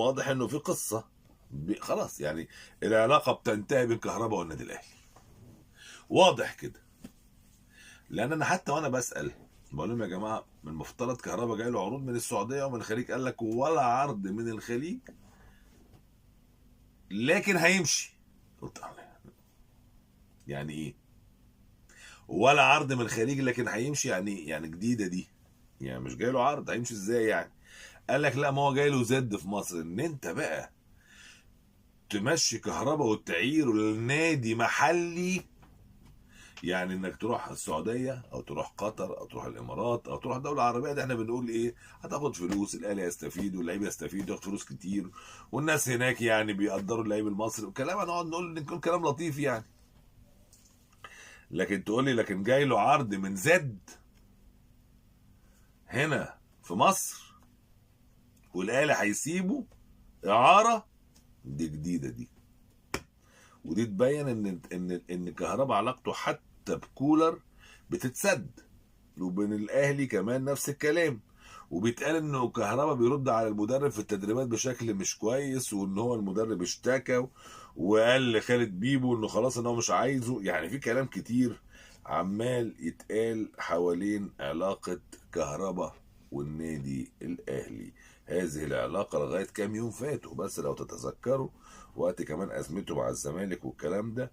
واضح انه في قصه خلاص يعني العلاقه بتنتهي بين كهرباء والنادي الاهلي، واضح كده. لان انا حتى وانا بسال بقول لهم يا جماعه من المفترض كهرباء جاي له عروض من السعوديه ومن الخليج، قال لك ولا عرض من الخليج لكن هيمشي. قلت يعني ايه ولا عرض من الخليج لكن هيمشي؟ يعني جديده دي، يعني مش جاي له عرض هيمشي ازاي يعني؟ قال لك لا، ما هو جاي له زد في مصر، ان انت بقى تمشي كهرباء والتعيير للنادي محلي، يعني انك تروح السعوديه او تروح قطر او تروح الامارات او تروح دوله عربيه، ده احنا بنقول ايه؟ هتاخد فلوس، الاهلي يستفيد واللعيب يستفيد ياخد فلوس كتير، والناس هناك يعني بيقدروا اللعيب المصري وكلام، هنقعد نقول كلام لطيف يعني. لكن تقول لي لكن جاي له عرض من زد هنا في مصر والاهلي هيسيبه اعاره، دي جديده دي. ودي تبين ان كهربا علاقته حتى بكولر بتتسد، وبين الاهلي كمان نفس الكلام. وبيتقال انه كهربا بيرد على المدرب في التدريبات بشكل مش كويس، وان هو المدرب اشتكى وقال لخالد بيبو انه خلاص ان هو مش عايزه. يعني في كلام كتير عمال يتقال حوالين علاقة كهربا والنادي الاهلي. هذه العلاقة لغاية كام يوم فاتوا بس لو تتذكروا، وقت كمان ازمته مع الزمالك والكلام ده،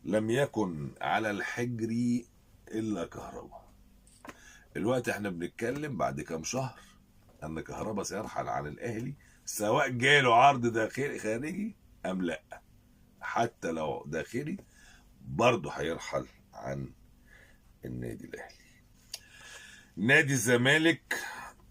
لم يكن على الحجر الا كهربا. الوقت احنا بنتكلم بعد كام شهر ان كهربا سيرحل عن الاهلي، سواء جاله عرض داخلي خارجي ام لا. حتى لو داخلي برضه هيرحل عن النادي الاهلي. نادي الزمالك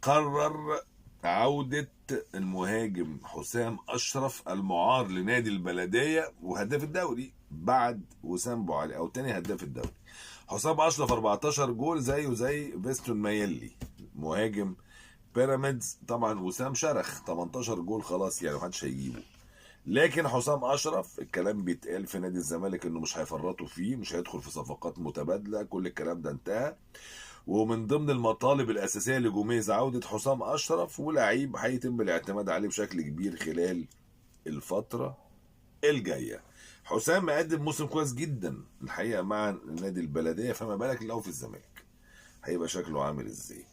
قرر عودة المهاجم حسام أشرف المعار لنادي البلدية وهداف الدوري بعد وسام أبو علي، أو تاني هداف الدوري. حسام أشرف 14 جول زيه زي فيستون مايلي مهاجم بيراميدز. طبعا وسام شرخ 18 جول خلاص يعني محدش هيجيبه. لكن حسام اشرف الكلام بيتقال في نادي الزمالك انه مش هيفرطوا فيه، مش هيدخل في صفقات متبادله، كل الكلام ده انتهى. ومن ضمن المطالب الاساسيه لجوميز عوده حسام اشرف، ولاعيب هيتم الاعتماد عليه بشكل كبير خلال الفتره الجايه. حسام مقدم موسم كويس جدا الحقيقه مع نادي البلديه، فما بالك لو في الزمالك هيبقى شكله عامل ازاي.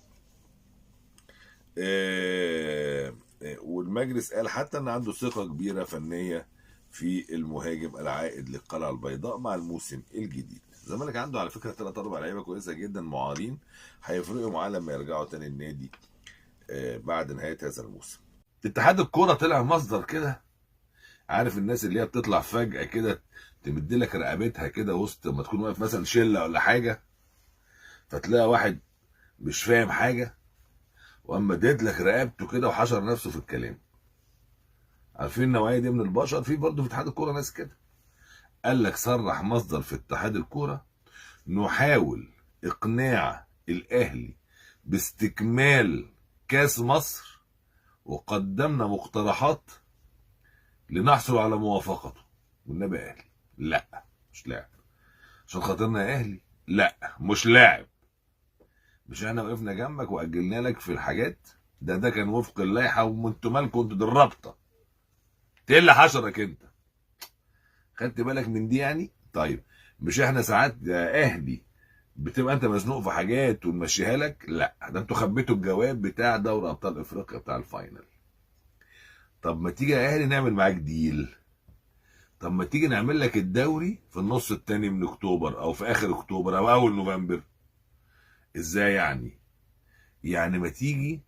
والمجلس قال حتى ان عنده ثقه كبيره فنيه في المهاجم العائد للقلعه البيضاء مع الموسم الجديد. الزمالك عنده على فكره 3 4 لعيبه كويسه جدا معارين هيفرقوا معاه لما يرجعوا تاني النادي بعد نهايه هذا الموسم. اتحاد الكوره طلع مصدر كده، عارف الناس اللي هي بتطلع فجاه كده تمد لك رقبتها كده وسط ما تكون واقف مثلا شله ولا حاجه، فتلاقي واحد مش فاهم حاجه واما اديت لك رقبته كده وحشر نفسه في الكلام. عارفين النوعيه دي من البشر في برضه في اتحاد الكوره ناس كده. قال لك صرح مصدر في اتحاد الكوره نحاول اقناع الاهلي باستكمال كاس مصر، وقدمنا مقترحات لنحصل على موافقته. والنبي اهلي لا مش لاعب، عشان خاطرنا يا اهلي لا مش لاعب، مش احنا وقفنا جنبك واجلنا لك في الحاجات، ده كان وفق اللائحه، وانتوا مالكم انتوا دي الرابطه، ايه اللي حشرك انت؟ خدت بالك من دي يعني؟ طيب مش احنا ساعات يا اهلي بتبقى انت مزنوق في حاجات ونمشيها لك؟ لا، ده انتوا خبيتوا الجواب بتاع دوري ابطال افريقيا بتاع الفاينل. طب ما تيجي يا اهلي نعمل معاك ديل، طب ما تيجي نعمل لك الدوري في النص التاني من اكتوبر او في اخر اكتوبر او اول نوفمبر. ازاي يعني؟ يعني ما تيجي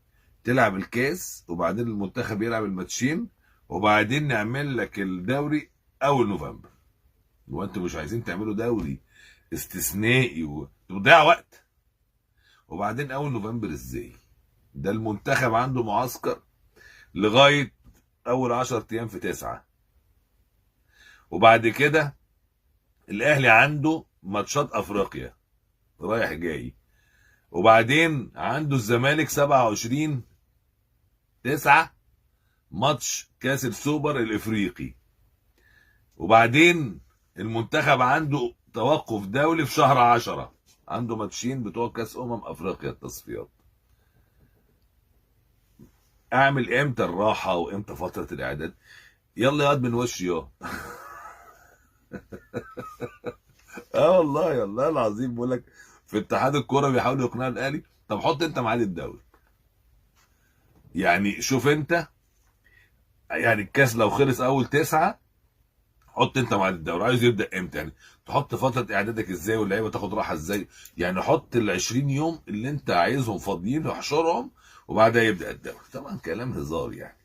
تلعب الكاس وبعدين المنتخب يلعب الماتشين وبعدين نعمل لك الدوري اول نوفمبر. وانتوا مش عايزين تعملوا دوري استثنائي وتضيع وقت؟ وبعدين اول نوفمبر ازاي؟ ده المنتخب عنده معسكر لغايه اول 10 ايام في 9، وبعد كده الاهلي عنده ماتشات افريقيا رايح جاي، وبعدين عنده الزمالك 27/9 ماتش كاس السوبر الافريقي، وبعدين المنتخب عنده توقف دولي في شهر 10 عنده ماتشين بتوع كاس افريقيا التصفيات. اعمل امتى الراحه وامتى فتره الاعداد؟ يلا ياض من وشي يا اه والله والله العظيم بقول لك، في اتحاد الكوره بيحاولوا يقنعوا الاهلي، طب حط انت ميعاد الدوري. يعني شوف انت، يعني الكاس لو خلص اول 9، حط انت ميعاد الدوري عايز يبدا امتى، يعني تحط فتره اعدادك ازاي واللعيبه تاخد راحه ازاي. يعني حط ال 20 يوم اللي انت عايزهم فاضيين واحشرهم، وبعدها يبدا الدوري. طبعا كلام هزار يعني،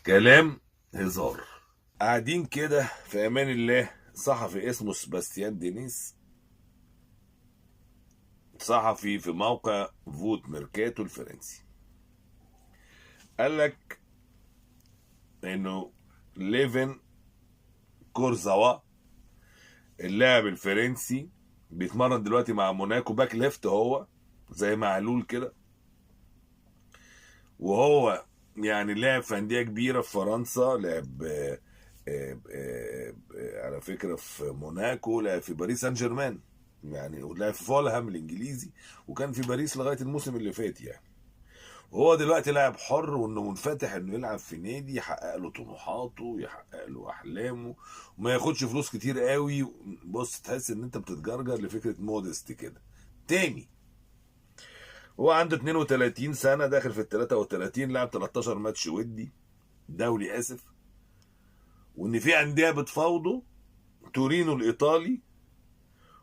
كلام هزار. قاعدين كده في امان الله، صحفي اسمه سباستيان دينيس، صحفي في موقع فوت ميركاتو الفرنسي، قال لك انه ليفن كورزاوا اللاعب الفرنسي بيتمرن دلوقتي مع موناكو باك ليفت، هو زي معلول كده، وهو يعني لعب في انديه كبيره في فرنسا، لعب على فكره في موناكو، لعب في باريس سان جيرمان يعني، ولعب في فولهام الانجليزي، وكان في باريس لغايه الموسم اللي فات يعني. وهو دلوقتي لاعب حر، وانه منفتح انه يلعب في نادي يحقق له طموحاته، يحقق له احلامه، وما ياخدش فلوس كتير قوي. بص تحس ان انت بتتجرجر لفكره مودست كده تاني. هو عنده 32 سنه، داخل في ال 33، لعب 13 ماتش ودي دولي اسف. وان في انديه بتفاوضه، تورينو الايطالي،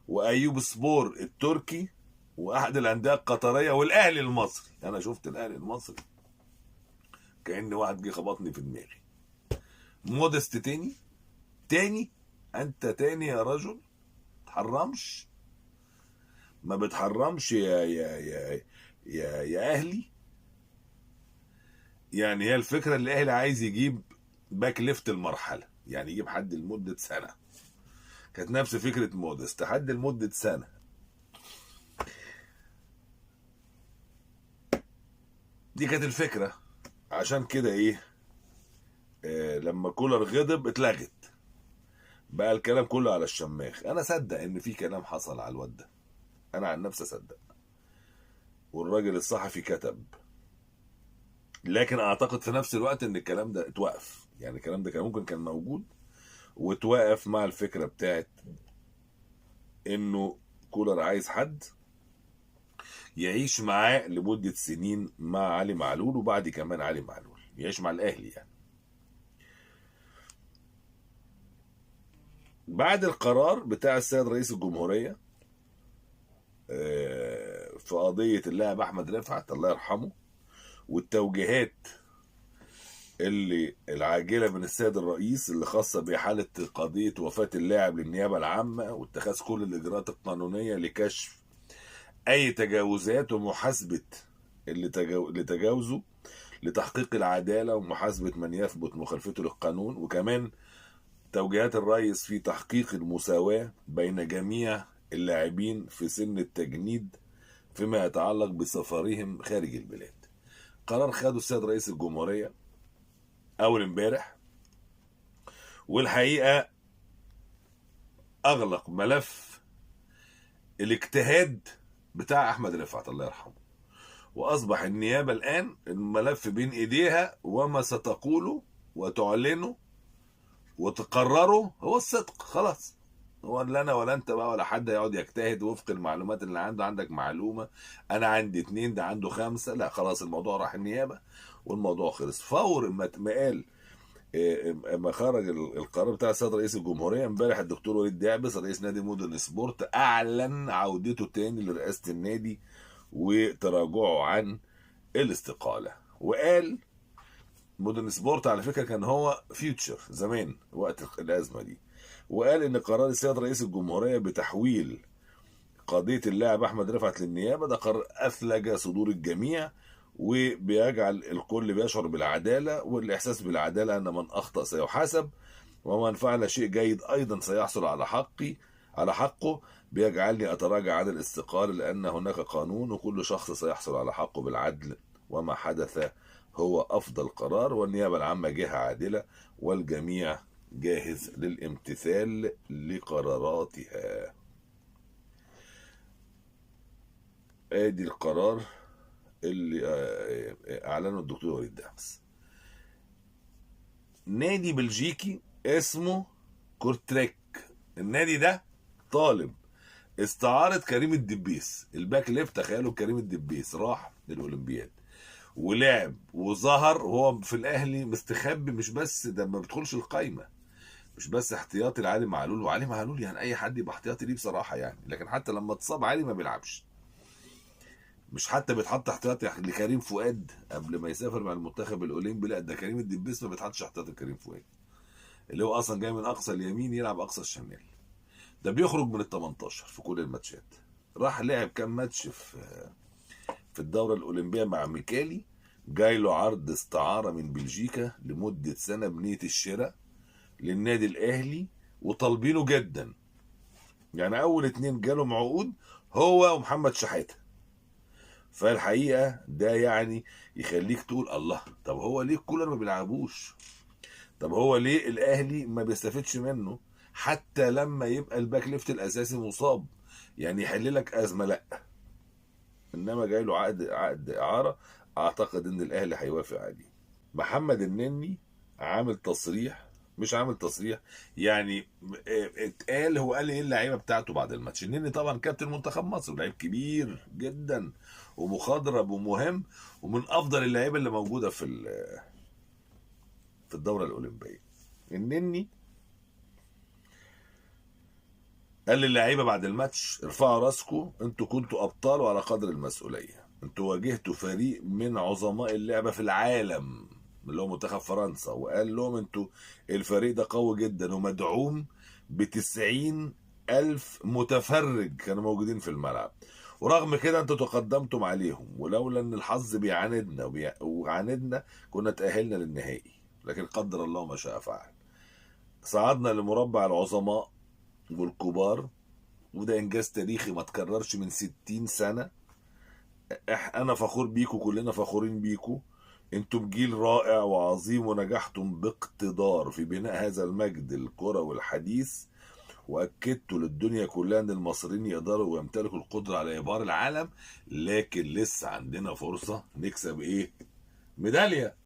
وايوب سبور التركي، واحد الانديه القطريه، والاهلي المصري. انا شفت الاهلي المصري كأن واحد جه خبطني في دماغي. مودست تاني، تاني، انت تاني يا رجل، تحرمش، ما بتحرمش يا اهلي. يعني هي الفكره اللي الاهلي عايز يجيب باك ليفت المرحله، يعني يجيب حد لمده سنه. كانت نفس فكره مودست، حد لمده سنه. دي كانت الفكره. عشان كده ايه، لما كولر غضب اتلغت، بقى الكلام كله على الشماخ. انا صدق ان في كلام حصل على الواد ده، انا عن نفسي اصدق، والراجل الصحفي كتب. لكن اعتقد في نفس الوقت ان الكلام ده اتوقف، يعني الكلام ده كان ممكن كان موجود واتوقف مع الفكره بتاعت انه كولر عايز حد يعيش معاه لمده سنين مع علي معلول، وبعد كمان علي معلول يعيش مع الاهلي يعني. بعد القرار بتاع السيد رئيس الجمهوريه في قضيه اللاعب احمد رفعت الله يرحمه، والتوجيهات اللي العاجله من السيد الرئيس اللي خاصه بحاله قضيه وفاه اللاعب للنيابه العامه، واتخاذ كل الاجراءات القانونيه لكشف اي تجاوزات ومحاسبه اللي تجاوزوا، لتحقيق العداله ومحاسبه من يثبت مخالفته للقانون. وكمان توجيهات الرئيس في تحقيق المساواه بين جميع اللاعبين في سن التجنيد فيما يتعلق بسفرهم خارج البلاد. قرار خده السيد رئيس الجمهوريه اول امبارح، والحقيقه اغلق ملف الاجتهاد بتاع احمد رفعت الله يرحمه، واصبح النيابه الان الملف بين ايديها، وما ستقوله وتعلنه وتقرره هو الصدق خلاص. هو لا انا ولا انت بقى ولا حد هيقعد يجتهد وفق المعلومات اللي عنده. عندك معلومه، انا عندي 2، ده عنده 5، لا خلاص الموضوع راح النيابه والموضوع خلص. فور ما قال اما خرج القرار بتاع السيد رئيس الجمهوريه امبارح، الدكتور وليد دعبس رئيس نادي مودرن سبورت اعلن عودته تاني لرئاسه النادي وتراجعه عن الاستقاله. وقال مودرن سبورت على فكره كان هو فيوتشر زمان وقت الازمه دي، وقال ان قرار السيد رئيس الجمهوريه بتحويل قضيه اللاعب احمد رفعت للنيابه ده قرار اثلج صدور الجميع، وبيجعل الكل بيشعر بالعداله، والاحساس بالعداله ان من اخطا سيحاسب، ومن فعل شيء جيد ايضا سيحصل على حقه. بيجعلني اتراجع عن الاستقالة لان هناك قانون، وكل شخص سيحصل على حقه بالعدل، وما حدث هو افضل قرار، والنيابة العامة جهة عادلة، والجميع جاهز للامتثال لقراراتها. ادي القرار اللي اعلنه الدكتور وليد دهمس. نادي بلجيكي اسمه كورتريك، النادي ده طالب استعارة كريم الدبيس الباك ليفت. تخيلوا كريم الدبيس راح للأولمبياد ولعب وظهر وهو في الأهلي مستخبي، مش بس ده ما بيدخلش القايمة، مش بس احتياطي لعلي معلول، وعلي معلول يعني أي حد يبقى احتياطي ليه بصراحة يعني، لكن حتى لما اتصاب علي ما بيلعبش، مش حتى بيتحط احتياطي لكريم فؤاد قبل ما يسافر مع المنتخب الأولمبي، لا ده كريم الدبيس ما بيتحطش احتياطي لكريم فؤاد اللي هو أصلا جاي من أقصى اليمين يلعب أقصى الشمال. ده بيخرج من ال 18 في كل الماتشات. راح لعب كام ماتش في الدورة الأولمبية مع ميكالي، جاي له عرض استعارة من بلجيكا لمدة سنة بنية الشراء للنادي الأهلي، وطالبينه جدا. يعني أول اتنين جالهم عقود هو ومحمد شحاتة. فالحقيقة ده يعني يخليك تقول الله، طب هو ليه كولر ما بيلعبوش؟ طب هو ليه الأهلي ما بيستفدش منه حتى لما يبقى الباك ليفت الأساسي مصاب؟ يعني يحل لك أزمة؟ لأ، انما جاي له عقد اعاره، اعتقد ان الاهلي هيوافق عليه. محمد النني عامل تصريح، مش عامل تصريح يعني، اتقال، هو قال ايه اللعيبه بتاعته بعد الماتش. النني طبعا كابتن منتخب مصر، لعيب كبير جدا ومخضرم ومهم، ومن افضل اللعيبه اللي موجوده في الدوره الاولمبيه. النني قال للعيبه بعد الماتش: ارفعوا راسكم، انتوا كنتوا ابطال وعلى قدر المسؤوليه، انتوا واجهتوا فريق من عظماء اللعبه في العالم اللي هو منتخب فرنسا، وقال لهم انتوا الفريق ده قوي جدا ومدعوم ب90 ألف متفرج كانوا موجودين في الملعب، ورغم كده انتوا تقدمتم عليهم، ولولا ان الحظ بيعاندنا وعاندنا كنا تأهلنا للنهائي، لكن قدر الله ما شاء فعل. صعدنا لمربع العظماء والكبار، وده انجاز تاريخي ما تكررش من 60 سنة. انا فخور بيكو، كلنا فخورين بيكو، انتم جيل رائع وعظيم، ونجحتم باقتدار في بناء هذا المجد الكروي الحديث، واكدتوا للدنيا كلها ان المصريين يقدروا ويمتلكوا القدرة على ابهار العالم، لكن لسه عندنا فرصة نكسب ايه؟ ميدالية.